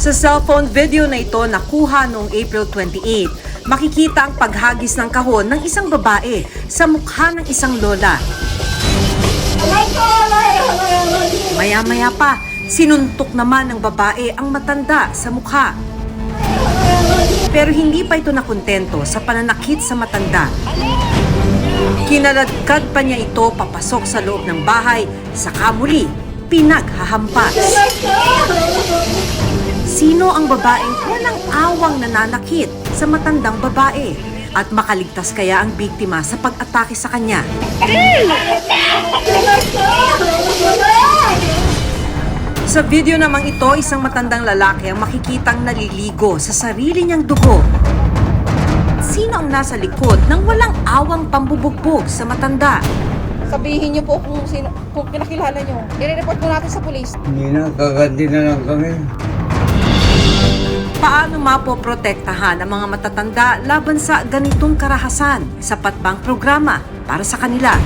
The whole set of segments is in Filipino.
Sa cellphone video na ito nakuha noong April 28, makikita ang paghagis ng kahon ng isang babae sa mukha ng isang lola. Maya-maya pa, sinuntok naman ng babae ang matanda sa mukha. Pero hindi pa ito nakontento sa pananakit sa matanda. Kinaladkad pa niya ito papasok sa loob ng bahay, saka muli pinaghahampas. Sino ang babaeng walang awang nananakit sa matandang babae? At makaligtas kaya ang biktima sa pag-atake sa kanya? Sa video namang ito, isang matandang lalaki ang makikitang naliligo sa sarili niyang dugo. Sino ang nasa likod ng walang awang pambubugbog sa matanda? Sabihin niyo po kung kinakilala niyo. I-report po natin sa pulis. Hindi na, kaganti na lang kami. Paano mapoprotektahan ang mga matatanda laban sa ganitong karahasan? Sapat bang programa para sa kanila?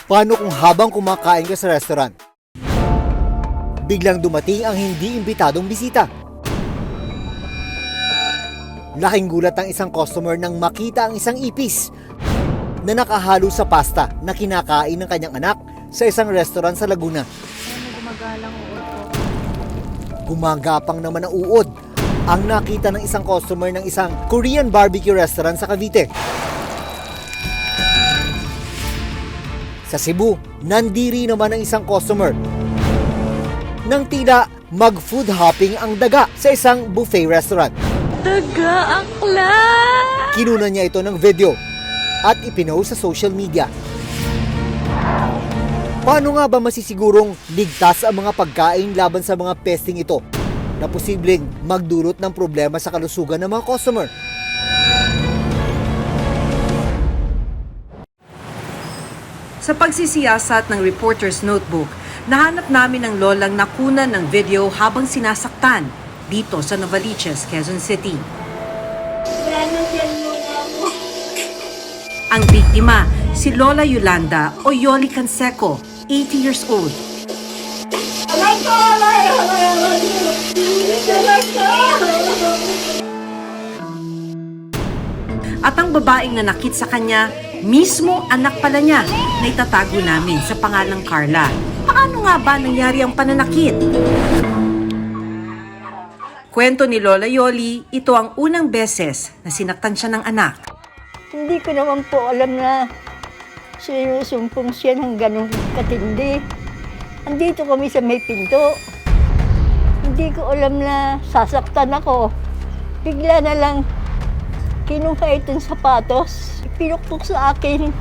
Paano kung habang kumakain ka sa restaurant, biglang dumating ang hindi imbitadong bisita? Laking gulat ang isang customer nang makita ang isang ipis na nakahalo sa pasta na kinakain ng kanyang anak sa isang restaurant sa Laguna. Gumagapang naman ang uod ang nakita ng isang customer ng isang Korean barbecue restaurant sa Cavite. Sa Cebu, nandiri naman ang isang customer nang tila mag-food hopping ang daga sa isang buffet restaurant. Daga, akla! Kinunan niya ito ng video at ipinost sa social media. Paano nga ba masisigurong ligtas ang mga pagkain laban sa mga pesting ito na posibleng magdulot ng problema sa kalusugan ng mga customer? Sa pagsisiyasat ng reporter's notebook, nahanap namin ang lolang nakunan ng video habang sinasaktan dito sa Novaliches, Quezon City. Ang biktima, si Lola Yolanda o Yoli Canseco, 80 years old. At ang babaeng nanakit sa kanya, mismo anak pala niya na itatago namin sa pangalang Carla. Paano nga ba nangyari ang pananakit? Kwento ni Lola Yoli, ito ang unang beses na sinaktan siya ng anak. Hindi ko naman po alam na sinusumpong siya ng ganong katindi. Andito kami sa may pinto. Hindi ko alam na sasaktan ako. Bigla na lang kinuha itong sapatos. Pinukpok sa akin.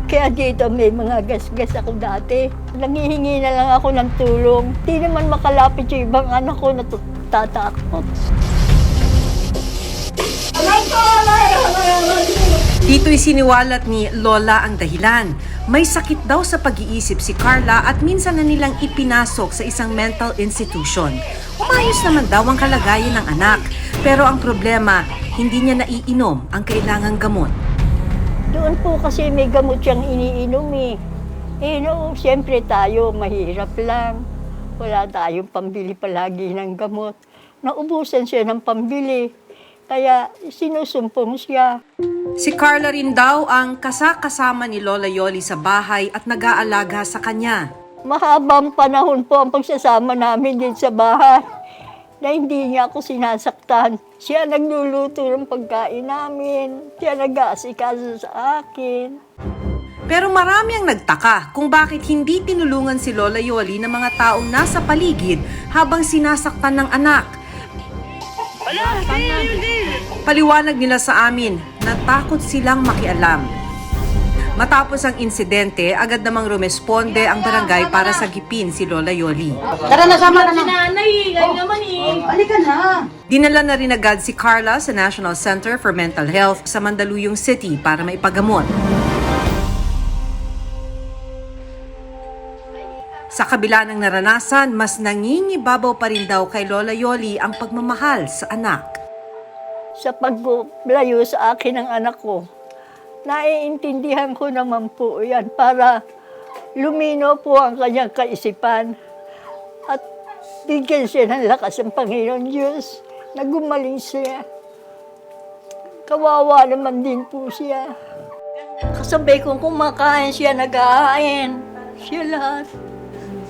Kaya dito may mga gas-gas ako dati. Nangihingi na lang ako ng tulong. Di naman makalapit yung ibang anak ko na tatakot. Dito'y siniwalat ni Lola ang dahilan. May sakit daw sa pag-iisip si Carla at minsan na nilang ipinasok sa isang mental institution. Umayos naman daw ang kalagayan ng anak. Pero ang problema, hindi niya naiinom ang kailangang gamot. Doon po kasi may gamot siyang iniinom eh. No, siyempre tayo, mahirap lang. Wala tayong pambili palagi ng gamot. Naubusan siya ng pambili. Kaya sinusumpong siya. Si Carla rin daw ang kasama ni Lola Yoli sa bahay at nag-aalaga sa kanya. Mahabang panahon po ang pagsasama namin din sa bahay. Na hindi niya ako sinasaktan. Siya nagluluto ng pagkain namin. Siya nag-aasikaso sa akin. Pero marami ang nagtaka kung bakit hindi tinulungan si Lola Yoli ng mga taong nasa paligid habang sinasaktan ng anak. Paliwanag nila sa amin na takot silang makialam. Matapos ang insidente, agad namang rumesponde ang barangay para sagipin si Lola Yoli. Tara na, sama na. Si nanay, ganyan naman eh. Halika na. Dinala na rin agad si Carla sa National Center for Mental Health sa Mandaluyong City para maipagamot. Sa kabila ng naranasan, mas nangingibabaw pa rin daw kay Lola Yoli ang pagmamahal sa anak. sa paglayo sa akin ng anak ko. Naiintindihan ko naman po yan para lumino po ang kanyang kaisipan at bigyan siya ng lakas ng Panginoon Diyos na gumaling siya. Kawawa naman din po siya. Kasabay kong kumakain siya, nag-aain. Siya lahat.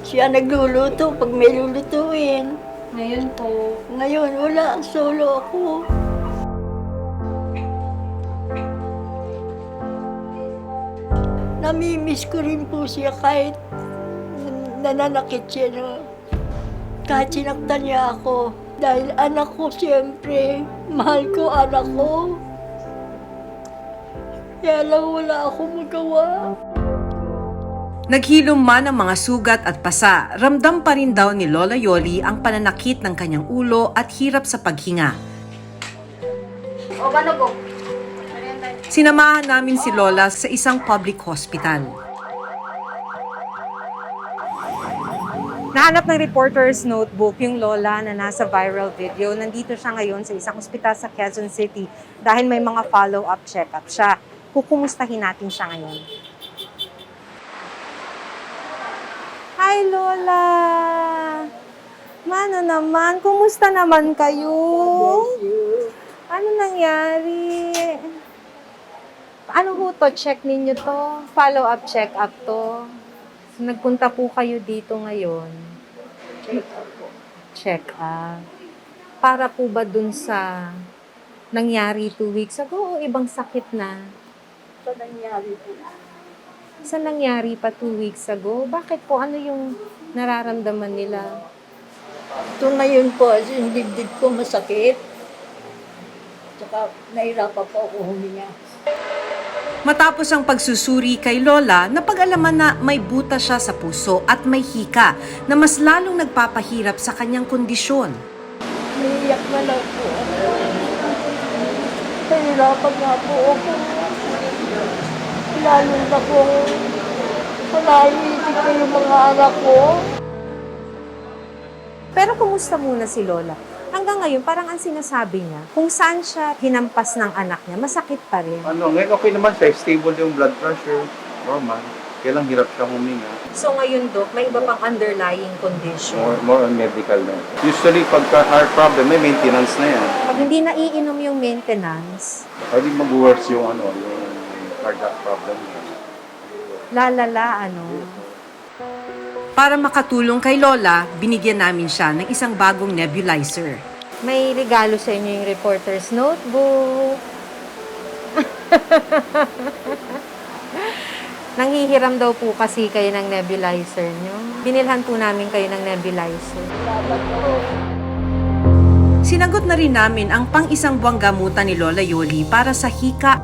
Siya nagluluto pag may lulutuin. Ngayon po, Ngayon wala, solo ako. Namimiss ko rin po siya kahit nananakit siya na kahit sinaktan niya ako. Dahil anak ko siyempre, mahal ko anak ko. Kaya lang wala akong magawa. Naghilom man ang mga sugat at pasa, ramdam pa rin daw ni Lola Yoli ang pananakit ng kanyang ulo at hirap sa paghinga. o ano po? Sinamahan namin si Lola sa isang public hospital. Nahanap ng reporter's notebook yung lola na nasa viral video. Nandito siya ngayon sa isang ospital sa Quezon City dahil may mga follow-up check-up siya. Kukumustahin natin siya ngayon. Hi, Lola! Mano naman, kumusta naman kayo? Ano nangyari? Ano ho to? Check ninyo to? Follow-up check-up to? So, nagpunta po kayo dito ngayon. Check-up. Para po ba dun sa nangyari 2 weeks ago o ibang sakit na? Sa nangyari po. Sa nangyari pa 2 weeks ago? Bakit po? Ano yung nararamdaman nila? Ito ngayon po, yung dibdib ko masakit. Tsaka nahirapan po ako huminga. Matapos ang pagsusuri kay Lola, napag-alaman na may buta siya sa puso at may hika na mas lalong nagpapahirap sa kanyang kondisyon. Umiiyak na lang po ako. Nahirapan nga po ako. Lalo na po, naiisip ko yung mga anak ko. Pero kumusta muna si Lola? Hanggang ngayon, parang ang sinasabi niya, kung saan siya hinampas ng anak niya, masakit pa rin. Ngayon okay naman siya, stable yung blood pressure, normal. Kaya lang hirap siya huminga. So ngayon, Dok, may iba pang underlying condition. More on medical na. Usually, pagka heart problem, may maintenance na yan. Pag hindi naiinom yung maintenance, Pwede mag-worse yung yung cardiac problem niya. lalala, Para makatulong kay Lola, binigyan namin siya ng isang bagong nebulizer. May regalo sa inyo yung reporter's notebook. Nanghihiram daw po kasi kayo ng nebulizer nyo. Binilhan po namin kayo ng nebulizer. Sinagot na rin namin ang pang-isang buwang gamutan ni Lola Yoli para sa hika.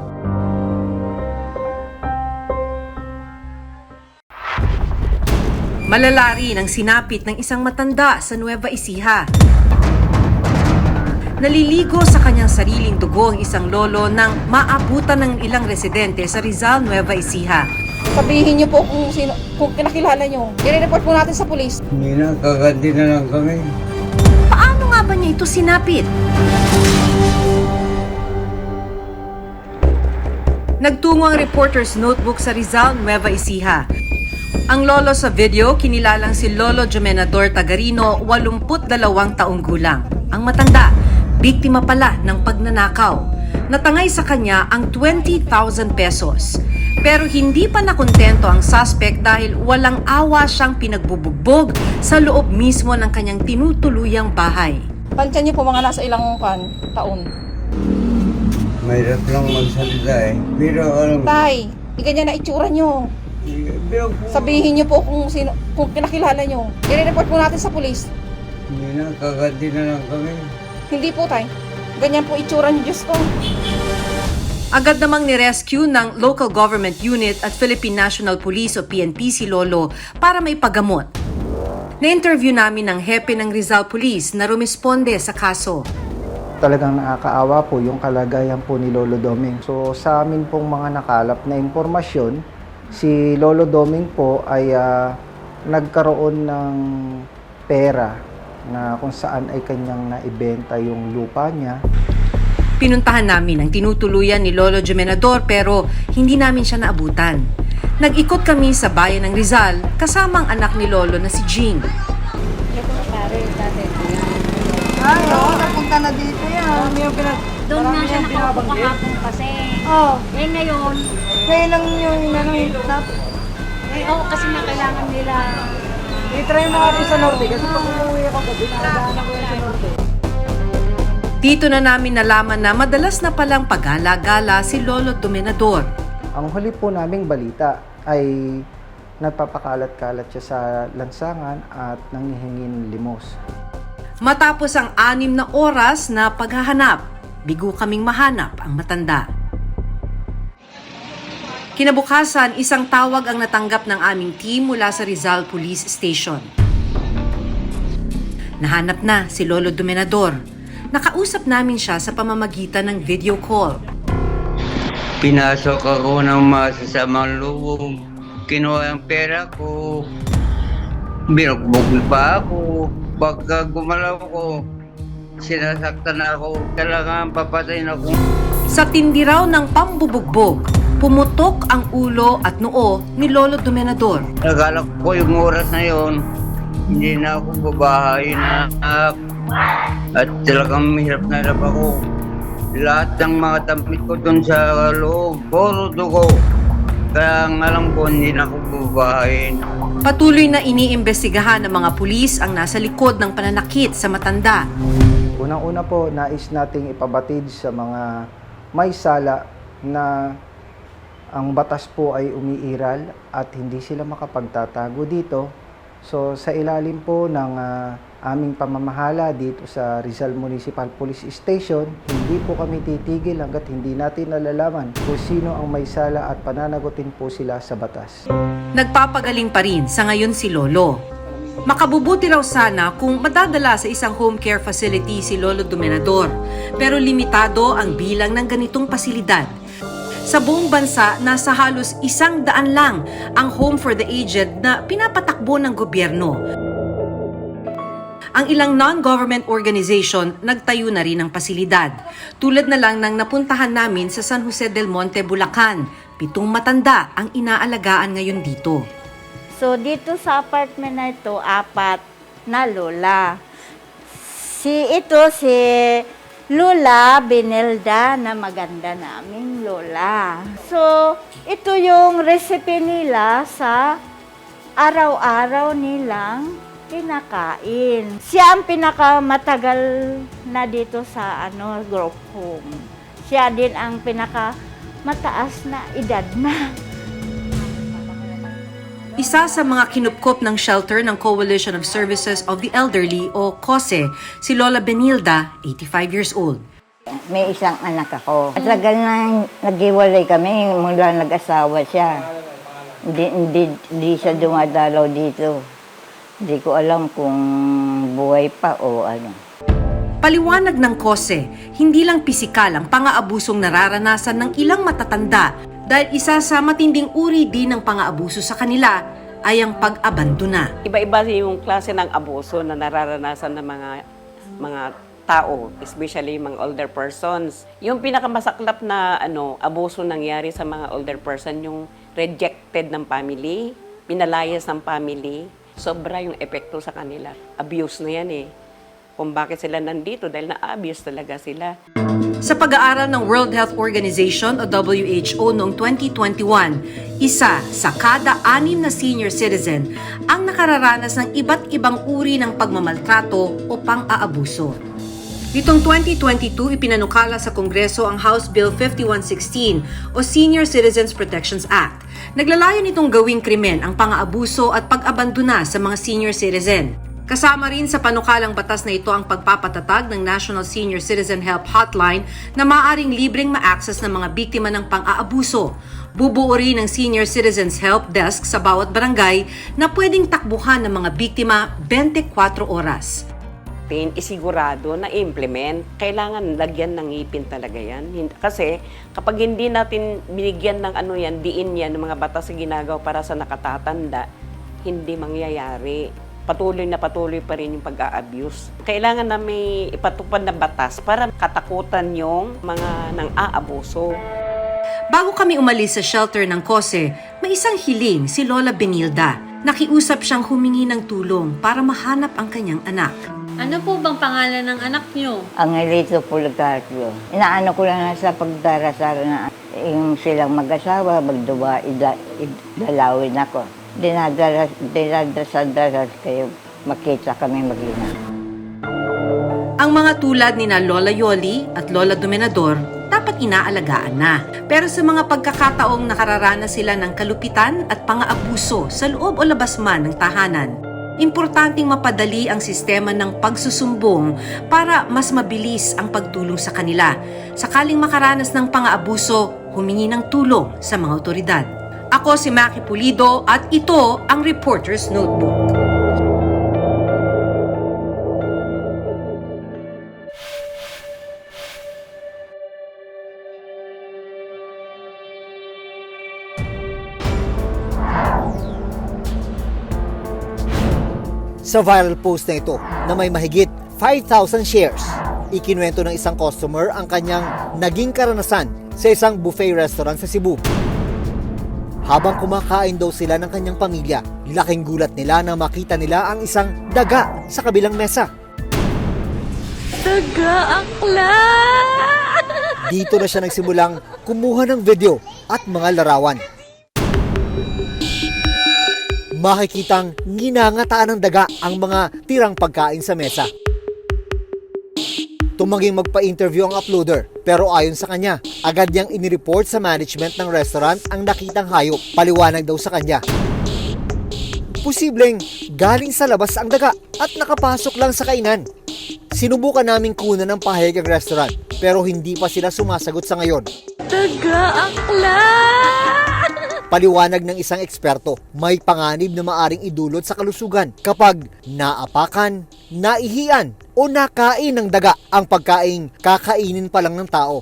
Malala rin ang sinapit ng isang matanda sa Nueva Ecija. Naliligo sa kanyang sariling dugo ang isang lolo nang maabutan ng ilang residente sa Rizal, Nueva Ecija. Sabihin niyo po kung kinakilala niyo. I-report po natin sa pulis. Hindi na, kaganti na lang kami. Paano nga ba niya ito sinapit? Nagtungo ang reporter's notebook sa Rizal, Nueva Ecija. Ang lolo sa video, kinilalang si Lolo Jomenador Tagarino, 82 taong gulang. Ang matanda, biktima pala ng pagnanakaw. Natangay sa kanya ang 20,000 pesos. Pero hindi pa nakontento ang suspect dahil walang awa siyang pinagbubugbog sa loob mismo ng kanyang tinutuluyang bahay. Tansya niyo po mga nasa ilang taon. Mahirap lang magsalita eh. Pero Tay, ganyan na itsura niyo. pero Sabihin niyo po kung kinakilala niyo. I-report po natin sa pulis. hindi na, kaganti na lang kami. Hindi po, tay. Ganyan po itsura niyo, Diyos ko. Agad namang ni-rescue ng Local Government Unit at Philippine National Police o PNP si Lolo para may paggamot. Na-interview namin ang hepe ng Rizal Police na rumisponde sa kaso. Talagang nakakaawa po yung kalagayan po ni Lolo Doming. So sa amin pong mga nakalap na impormasyon, si Lolo Doming po ay nagkaroon ng pera na kung saan ay kanyang naibenta yung lupa niya. Pinuntahan namin ang tinutuluyan ni Lolo Jomenador pero hindi namin siya naabutan. Nag-ikot kami sa bayan ng Rizal kasama ang anak ni Lolo na si Jing. Ay, oo, napunta na dito yan. Doon nga siya nakaupo kahapon kasi. Eh ngayon, Ngayon lang yung hinanap. oo kasi na kailangan nila. I-try mo natin sa Norte kasi pag umuwi ako gabi, nakadaan ako yan sa Norte. Dito na namin nalaman na madalas na palang pagala-gala si Lolo Jomenador. Ang huli po naming balita ay nagpapakalat-kalat siya sa lansangan at nanghihingi ng limos. Matapos ang 6 na oras na paghahanap, bigo kaming mahanap ang matanda. Kinabukasan, isang tawag ang natanggap ng aming team mula sa Rizal Police Station. Nahanap na si Lolo Jomenador. Nakausap namin siya sa pamamagitan ng video call. Pinasok ako ng masasamang loob. Kinuha ang pera ko. Binugbog pa ako. Pagka gumalaw ko, sinasaktan ako. Kailangan papatayin ako. Sa tindi raw ng pambubugbog, pumutok ang ulo at noo ni Lolo Jomenador. Nagalak ko yung oras na yon. Hindi na ako babahay na at talagang mahirap na hirap ako. Lahat ng mga damit ko dun sa loob, puro dugo. Kaya ang alam ko, hindi na ako babahayin. Patuloy na iniimbestigahan ng mga pulis ang nasa likod ng pananakit sa matanda. Unang-una po, nais nating ipabatid sa mga may sala na ang batas po ay umiiral at hindi sila makapagtatago dito. So sa ilalim po ng aming pamamahala dito sa Rizal Municipal Police Station, hindi po kami titigil hanggat hindi natin nalalaman kung sino ang may sala at pananagutin po sila sa batas. Nagpapagaling pa rin sa ngayon si Lolo. Makabubuti raw sana kung madadala sa isang home care facility si Lolo Jomenador, pero limitado ang bilang ng ganitong pasilidad. Sa buong bansa, nasa halos 100 lang ang home for the aged na pinapatakbo ng gobyerno. Ang ilang non-government organization nagtayo na rin ng pasilidad. Tulad na lang ng napuntahan namin sa San Jose del Monte, Bulacan. 7 matanda ang inaalagaan ngayon dito. So dito sa apartment na ito, 4 na lola. Si Lola Benelda na maganda naming lola. So ito yung recipe nila sa araw-araw nilang kinakain. Siya ang pinakamatagal na dito sa group home. Siya din ang pinakamataas na edad na. Isa sa mga kinupkop ng shelter ng Coalition of Services of the Elderly o COSE, si Lola Benilda, 85 years old. May isang anak ako. Matagal na naghiwalay kami mula nag-asawa siya. Hindi siya dumadalaw dito. Hindi ko alam kung buhay pa o ano. Paliwanag ng COSE, hindi lang pisikal ang pang-aabusong nararanasan ng ilang matatanda dahil isa sa matinding uri din ng pang-aabuso sa kanila ay ang pag-abandona. Iba-iba yung klase ng abuso na nararanasan ng mga tao, especially mga older persons. Yung pinakamasaklap na abuso nangyari sa mga older person, yung rejected ng family, pinalayas ng family, sobra yung epekto sa kanila. Abuse na yan eh. Kung bakit sila nandito, dahil na-abuse talaga sila. Sa pag-aaral ng World Health Organization o WHO noong 2021, isa sa kada 6 na senior citizen ang nakararanas ng iba't ibang uri ng pagmamaltrato o pang-aabuso. Nitong 2022, ipinanukala sa Kongreso ang House Bill 5116 o Senior Citizens Protections Act. Naglalayon itong gawing krimen ang pang-aabuso at pag-abandona sa mga senior citizen. Kasama rin sa panukalang batas na ito ang pagpapatatag ng National Senior Citizen Help Hotline na maaaring libreng ma-access ng mga biktima ng pang-aabuso. Bubuo rin ng Senior Citizens Help Desk sa bawat barangay na pwedeng takbuhan ng mga biktima 24 oras. Isigurado na implement, kailangan lagyan ng ngipin talaga yan. Kasi kapag hindi natin binigyan ng diin yan, ng mga batas na ginagawa para sa nakatatanda, hindi mangyayari. patuloy pa rin yung pag-a-abuse. Kailangan na may ipatupad na batas para katakutan yung mga nang-aabuso. Bago kami umalis sa shelter ng Kose, may isang hiling si Lola Benilda. Nakiusap siyang humingi ng tulong para mahanap ang kanyang anak. Ano po bang pangalan ng anak niyo? Angelito Pulgarcio. Inaano ko lang sa pagdarasal na yung silang mag-asawa, magduwa, idalawin ako. Dinadasal kayo, makita kami mag-ina. Ang mga tulad ni na Lola Yoli at Lola Domenador dapat inaalagaan na. Pero sa mga pagkakataong nakararanas sila ng kalupitan at pang-aabuso sa loob o labas man ng tahanan, importanteng mapadali ang sistema ng pagsusumbong para mas mabilis ang pagtulong sa kanila. Sakaling makaranas ng pang-aabuso, humingi ng tulong sa mga otoridad. Ako si Maki Pulido at ito ang Reporter's Notebook. Sa viral post na ito na may mahigit 5,000 shares, ikinuwento ng isang customer ang kanyang naging karanasan sa isang buffet restaurant sa Cebu. Habang kumakain daw sila ng kanyang pamilya, laking gulat nila na makita nila ang isang daga sa kabilang mesa. Daga, akla! Dito na siya nagsimulang kumuha ng video at mga larawan. Makikitang ginangataan ng daga ang mga tirang pagkain sa mesa. Tumanging magpa-interview ang uploader, pero ayon sa kanya, agad niyang inireport sa management ng restaurant ang nakitang hayop. Paliwanag daw sa kanya, posibleng galing sa labas ang daga at nakapasok lang sa kainan. Sinubukan naming kunan ng pahayag ang restaurant, pero hindi pa sila sumasagot sa ngayon. Daga, akla! Paliwanag ng isang eksperto, may panganib na maaring idulot sa kalusugan kapag naapakan, naihian o nakain ng daga ang pagkaing kakainin pa lang ng tao.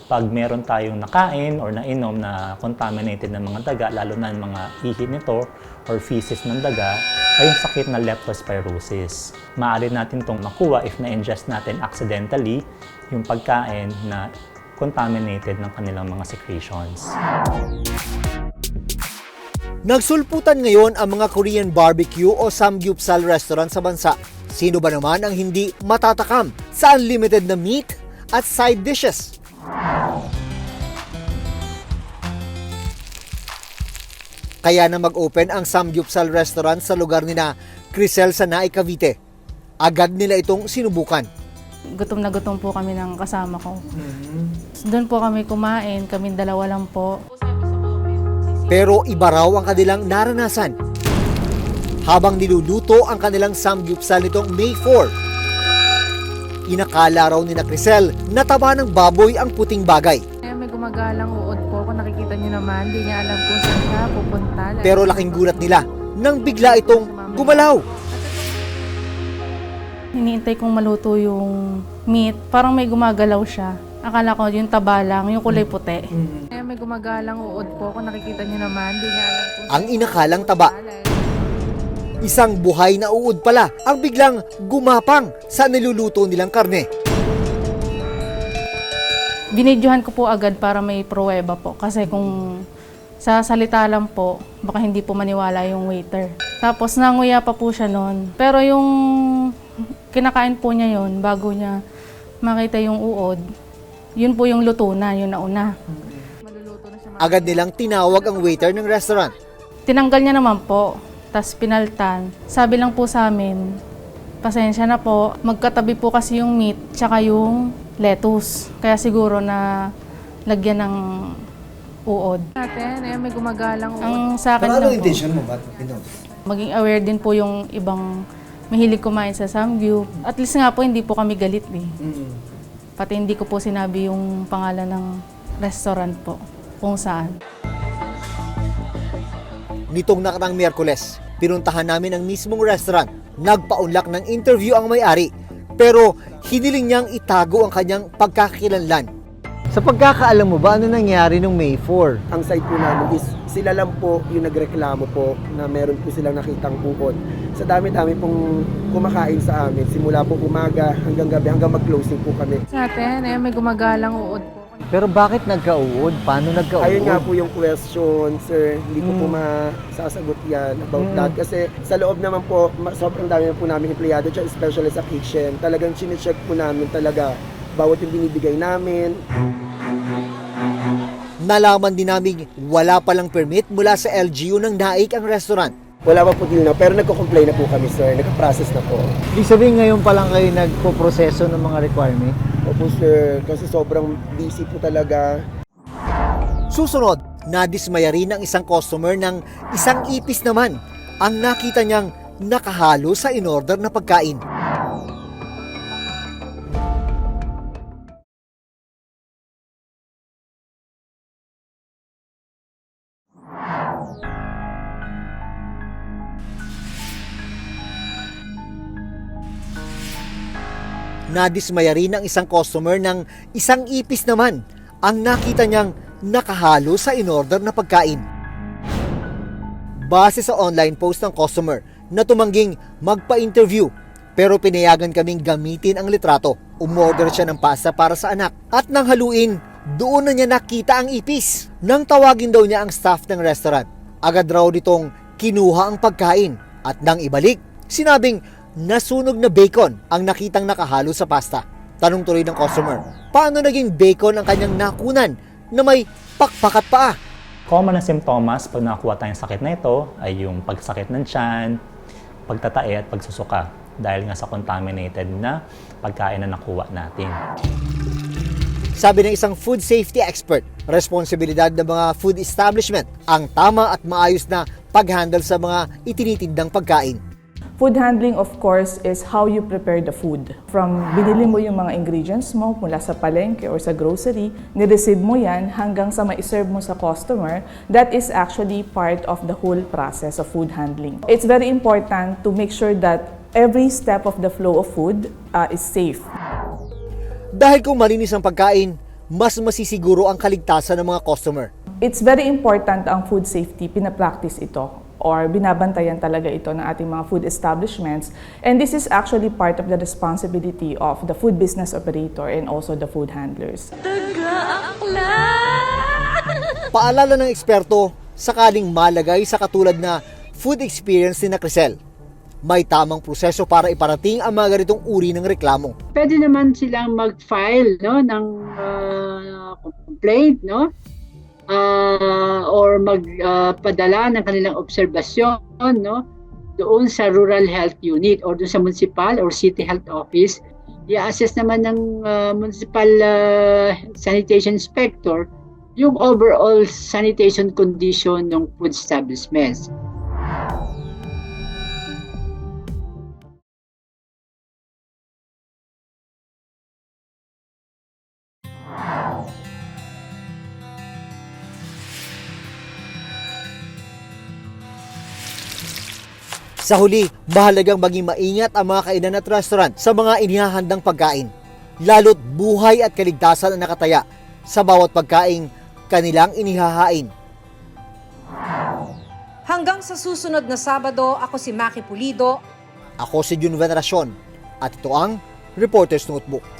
Pag meron tayong nakain or nainom na contaminated ng mga daga, lalo na yung mga ihi nito or feces ng daga, ay yung sakit na leptospirosis. Maaari natin itong makuha if na-ingest natin accidentally yung pagkain na contaminated ng kanilang mga secretions. Nagsulputan ngayon ang mga Korean barbecue o samgyeopsal restaurant sa bansa. Sino ba naman ang hindi matatakam sa unlimited na meat at side dishes? Kaya na mag-open ang samgyeopsal restaurant sa lugar nina Crisel sa Naik, Cavite. Agad nila itong sinubukan. Gutom na gutom po kami ng kasama ko. Doon po kami kumain, kaming dalawa lang po. Pero iba raw ang kanilang naranasan. Habang niluluto ang kanilang samgyeopsal nitong May 4, inakala raw ni na Crisel na taba ng baboy ang puting bagay. May gumagalang uod po, kung nakikita niyo naman, hindi niya alam kung saan siya pupunta. Pero laking gulat nila nang bigla itong gumalaw. Hinihintay kong maluto yung meat, parang may gumagalaw siya. Akala ko yung taba lang, yung kulay puti. May gumagalang uod po, kung nakikita niyo naman, hindi niya alam kung Ang inakalang taba, isang buhay na uod pala ang biglang gumapang sa niluluto nilang karne. Binidyohan ko po agad para may pruweba po. Kasi kung sa salita lang po, baka hindi po maniwala yung waiter. Tapos nanguya pa po siya noon. Pero yung kinakain po niya yon bago niya makita yung uod, yun po yung luto na, yun nauna. Agad nilang tinawag ang waiter ng restaurant. Tinanggal niya naman po, tas pinaltan. Sabi lang po sa amin, pasensya na po, magkatabi po kasi yung meat tsaka yung lettuce. Kaya siguro na lagyan ng uod. May gumagalang uod. Ang sa akin lang po, mo? Ba't maging aware din po yung ibang mahilig kumain sa samgyup. At least nga po, hindi po kami galit eh. Pati hindi ko po sinabi yung pangalan ng restaurant po, kung saan. Nitong nakarang Miyerkules, pinuntahan namin ang mismong restaurant. Nagpaunlak ng interview ang may-ari, pero hiniling niyang itago ang kanyang pagkakakilanlan. Sa pagkakaalam mo ba, ano nangyari nung May 4? Ang side po namin is sila lang po yung nagreklamo po na meron po silang nakitang uod Sa dami-dami pong kumakain sa amin. Simula po umaga hanggang gabi, hanggang mag-closing po kami. Sa atin, may gumagalang uod po. Pero bakit nagka-uod? Paano nagka-uod? Ayun nga po yung question, sir. Hindi ko po masasagot yan about that. Kasi sa loob naman po, sobrang dami na po namin empleyado, especially sa kitchen. Talagang chinecheck po namin talaga bawat yung binibigay namin. Nalaman din namin wala palang permit mula sa LGU ng Naik ang restaurant. Wala pa po din na, pero nagko-complain na po kami, sir. Nagka-process na po. Ibig sabihin ngayon pa lang kayo nagpo-proseso ng mga requirement? Opo, sir. Kasi sobrang busy po talaga. Susunod, nadismaya rin ang isang customer ng isang ipis naman ang nakita niyang nakahalo sa in-order na pagkain. Nadismaya rin ang isang customer ng isang ipis naman ang nakita niyang nakahalo sa in-order na pagkain. Base sa online post ng customer na tumangging magpa-interview pero pinayagan kaming gamitin ang litrato. Umorder siya ng pasta para sa anak at nang haluin, doon na niya nakita ang ipis. Nang tawagin daw niya ang staff ng restaurant, agad raw nitong kinuha ang pagkain at nang ibalik, sinabing nasunog na bacon ang nakitang nakahalo sa pasta. Tanong tuloy ng customer, paano naging bacon ang kanyang nakunan na may pakpak at paa? Common na simptomas pag nakakuha tayong sakit na ito ay yung pagsakit ng tiyan, pagtatae at pagsusuka dahil nga sa contaminated na pagkain na nakuha natin. Sabi ng isang food safety expert, responsibilidad ng mga food establishment ang tama at maayos na pag-handle sa mga itinitindang pagkain. Food handling, of course, is how you prepare the food. From binili mo yung mga ingredients mo mula sa palengke or sa grocery, ni-receive mo yan hanggang sa ma-serve mo sa customer, that is actually part of the whole process of food handling. It's very important to make sure that every step of the flow of food is safe. Dahil kung malinis ang pagkain, mas masisiguro ang kaligtasan ng mga customer. It's very important ang food safety, pinapractice ito or binabantayan talaga ito ng ating mga food establishments. And this is actually part of the responsibility of the food business operator and also the food handlers. Paalala ng eksperto, sakaling malagay sa katulad na food experience ni na Crisel, may tamang proseso para iparating ang mga ganitong uri ng reklamo. Pwede naman silang mag-file ng complaint, or magpadala ng kanilang obserbasyon doon sa Rural Health Unit or doon sa Municipal or City Health Office. I-assess naman ng Municipal Sanitation Inspector yung overall sanitation condition ng food establishments. Sa huli, mahalagang maging maingat ang mga kainan at restaurant sa mga inihahandang pagkain. Lalo't buhay at kaligtasan ang nakataya sa bawat pagkaing kanilang inihahain. Hanggang sa susunod na Sabado, ako si Maki Pulido. Ako si Jun Veneracion at ito ang Reporter's Notebook.